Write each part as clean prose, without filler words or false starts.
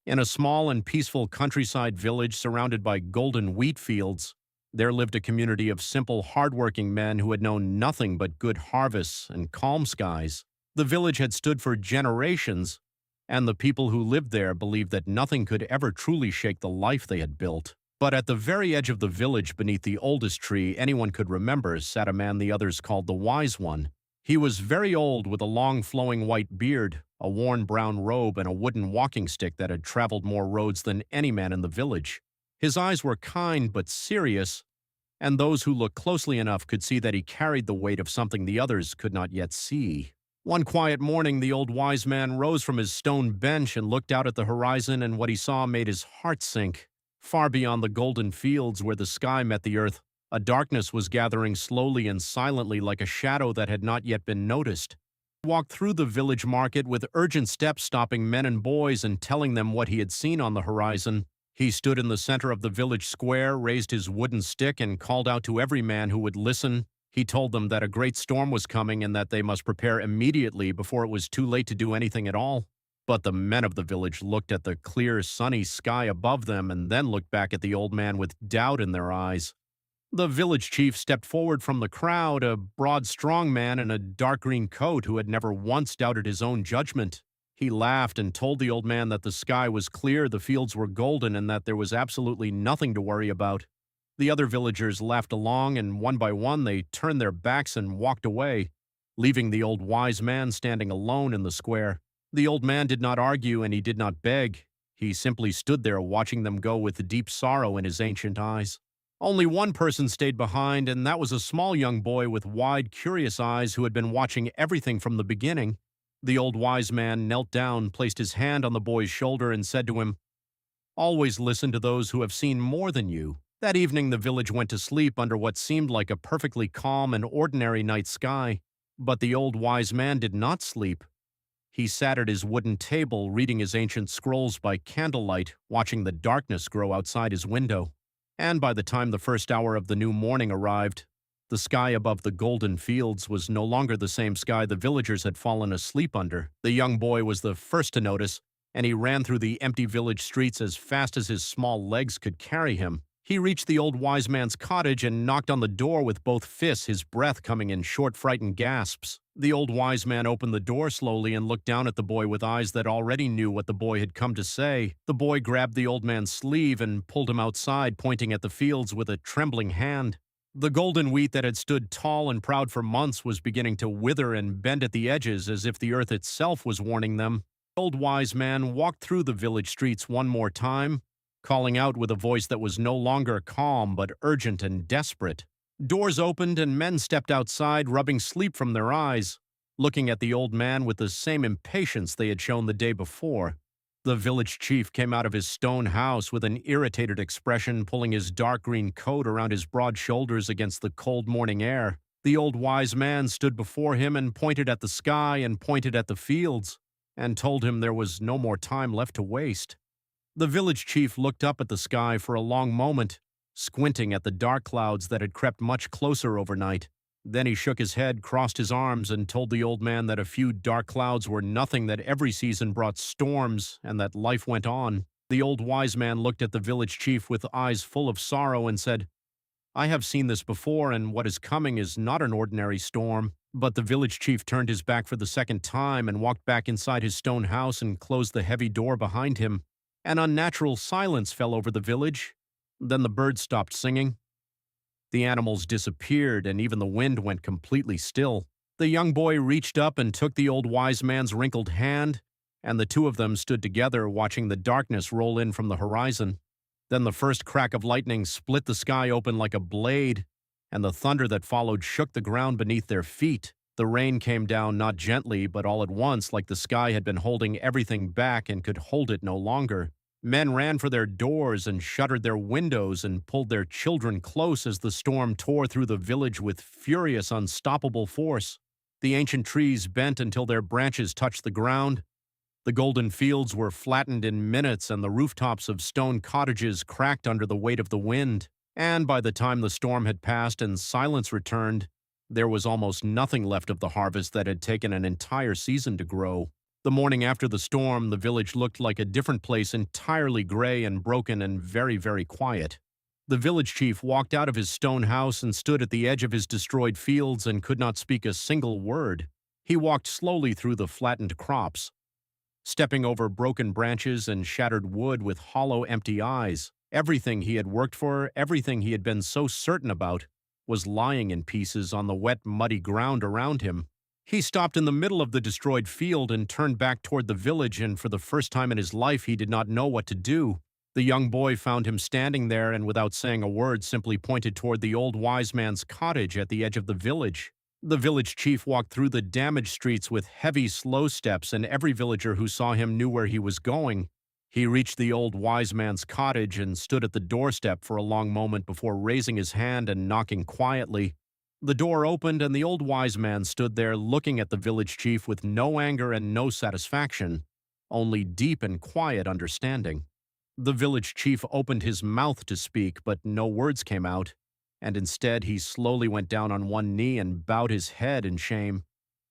In a small and peaceful countryside village surrounded by golden wheat fields, there lived a community of simple, hardworking men who had known nothing but good harvests and calm skies. The village had stood for generations, and the people who lived there believed that nothing could ever truly shake the life they had built. But at the very edge of the village, beneath the oldest tree anyone could remember, sat a man the others called the Wise One. He was very old, with a long flowing white beard, a worn brown robe, and a wooden walking stick that had traveled more roads than any man in the village. His eyes were kind but serious, and those who looked closely enough could see that he carried the weight of something the others could not yet see. One quiet morning, the old wise man rose from his stone bench and looked out at the horizon, and what he saw made his heart sink. Far beyond the golden fields where the sky met the earth, a darkness was gathering slowly and silently, like a shadow that had not yet been noticed. He walked through the village market with urgent steps, stopping men and boys and telling them what he had seen on the horizon. He stood in the center of the village square, raised his wooden stick, and called out to every man who would listen. He told them that a great storm was coming and that they must prepare immediately before it was too late to do anything at all. But the men of the village looked at the clear, sunny sky above them and then looked back at the old man with doubt in their eyes. The village chief stepped forward from the crowd, a broad, strong man in a dark green coat who had never once doubted his own judgment. He laughed and told the old man that the sky was clear, the fields were golden, and that there was absolutely nothing to worry about. The other villagers laughed along, and one by one they turned their backs and walked away, leaving the old wise man standing alone in the square. The old man did not argue and he did not beg. He simply stood there watching them go with deep sorrow in his ancient eyes. Only one person stayed behind, and that was a small young boy with wide, curious eyes who had been watching everything from the beginning. The old wise man knelt down, placed his hand on the boy's shoulder, and said to him, "Always listen to those who have seen more than you." That evening the village went to sleep under what seemed like a perfectly calm and ordinary night sky. But the old wise man did not sleep. He sat at his wooden table, reading his ancient scrolls by candlelight, watching the darkness grow outside his window. And by the time the first hour of the new morning arrived, the sky above the golden fields was no longer the same sky the villagers had fallen asleep under. The young boy was the first to notice, and he ran through the empty village streets as fast as his small legs could carry him. He reached the old wise man's cottage and knocked on the door with both fists, his breath coming in short, frightened gasps. The old wise man opened the door slowly and looked down at the boy with eyes that already knew what the boy had come to say. The boy grabbed the old man's sleeve and pulled him outside, pointing at the fields with a trembling hand. The golden wheat that had stood tall and proud for months was beginning to wither and bend at the edges, as if the earth itself was warning them. The old wise man walked through the village streets one more time, calling out with a voice that was no longer calm but urgent and desperate. Doors opened and men stepped outside, rubbing sleep from their eyes, looking at the old man with the same impatience they had shown the day before. The village chief came out of his stone house with an irritated expression, pulling his dark green coat around his broad shoulders against the cold morning air. The old wise man stood before him and pointed at the sky and pointed at the fields, and told him there was no more time left to waste. The village chief looked up at the sky for a long moment, squinting at the dark clouds that had crept much closer overnight. Then he shook his head, crossed his arms, and told the old man that a few dark clouds were nothing, that every season brought storms, and that life went on. The old wise man looked at the village chief with eyes full of sorrow and said, "I have seen this before, and what is coming is not an ordinary storm." But the village chief turned his back for the second time and walked back inside his stone house and closed the heavy door behind him. An unnatural silence fell over the village. Then the birds stopped singing. The animals disappeared, and even the wind went completely still. The young boy reached up and took the old wise man's wrinkled hand, and the two of them stood together, watching the darkness roll in from the horizon. Then the first crack of lightning split the sky open like a blade, and the thunder that followed shook the ground beneath their feet. The rain came down not gently, but all at once, like the sky had been holding everything back and could hold it no longer. Men ran for their doors and shuttered their windows and pulled their children close as the storm tore through the village with furious, unstoppable force. The ancient trees bent until their branches touched the ground. The golden fields were flattened in minutes, and the rooftops of stone cottages cracked under the weight of the wind. And by the time the storm had passed and silence returned, there was almost nothing left of the harvest that had taken an entire season to grow. The morning after the storm, the village looked like a different place, entirely gray and broken and very, very quiet. The village chief walked out of his stone house and stood at the edge of his destroyed fields and could not speak a single word. He walked slowly through the flattened crops, stepping over broken branches and shattered wood with hollow, empty eyes. Everything he had worked for, everything he had been so certain about, was lying in pieces on the wet, muddy ground around him. He stopped in the middle of the destroyed field and turned back toward the village, and for the first time in his life he did not know what to do. The young boy found him standing there and without saying a word simply pointed toward the old wise man's cottage at the edge of the village. The village chief walked through the damaged streets with heavy, slow steps, and every villager who saw him knew where he was going. He reached the old wise man's cottage and stood at the doorstep for a long moment before raising his hand and knocking quietly. The door opened and the old wise man stood there looking at the village chief with no anger and no satisfaction, only deep and quiet understanding. The village chief opened his mouth to speak, but no words came out, and instead he slowly went down on one knee and bowed his head in shame.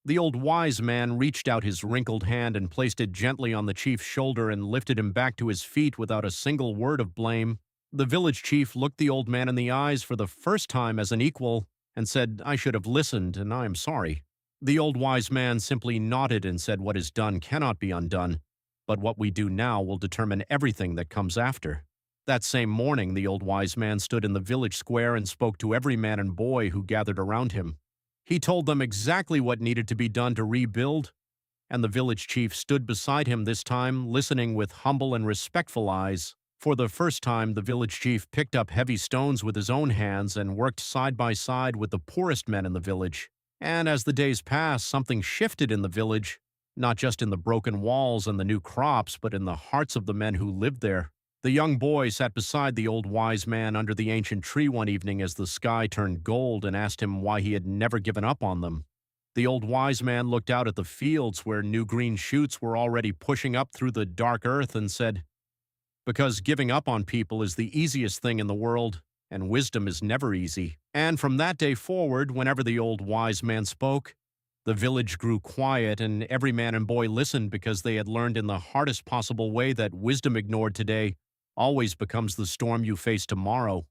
The old wise man reached out his wrinkled hand and placed it gently on the chief's shoulder and lifted him back to his feet without a single word of blame. The village chief looked the old man in the eyes for the first time as an equal and said, "I should have listened, and I am sorry." The old wise man simply nodded and said, "What is done cannot be undone, but what we do now will determine everything that comes after." That same morning, the old wise man stood in the village square and spoke to every man and boy who gathered around him. He told them exactly what needed to be done to rebuild, and the village chief stood beside him this time, listening with humble and respectful eyes. For the first time, the village chief picked up heavy stones with his own hands and worked side by side with the poorest men in the village. And as the days passed, something shifted in the village, not just in the broken walls and the new crops, but in the hearts of the men who lived there. The young boy sat beside the old wise man under the ancient tree one evening as the sky turned gold and asked him why he had never given up on them. The old wise man looked out at the fields where new green shoots were already pushing up through the dark earth and said, "Because giving up on people is the easiest thing in the world, and wisdom is never easy." And from that day forward, whenever the old wise man spoke, the village grew quiet and every man and boy listened because they had learned in the hardest possible way that wisdom ignored today always becomes the storm you face tomorrow.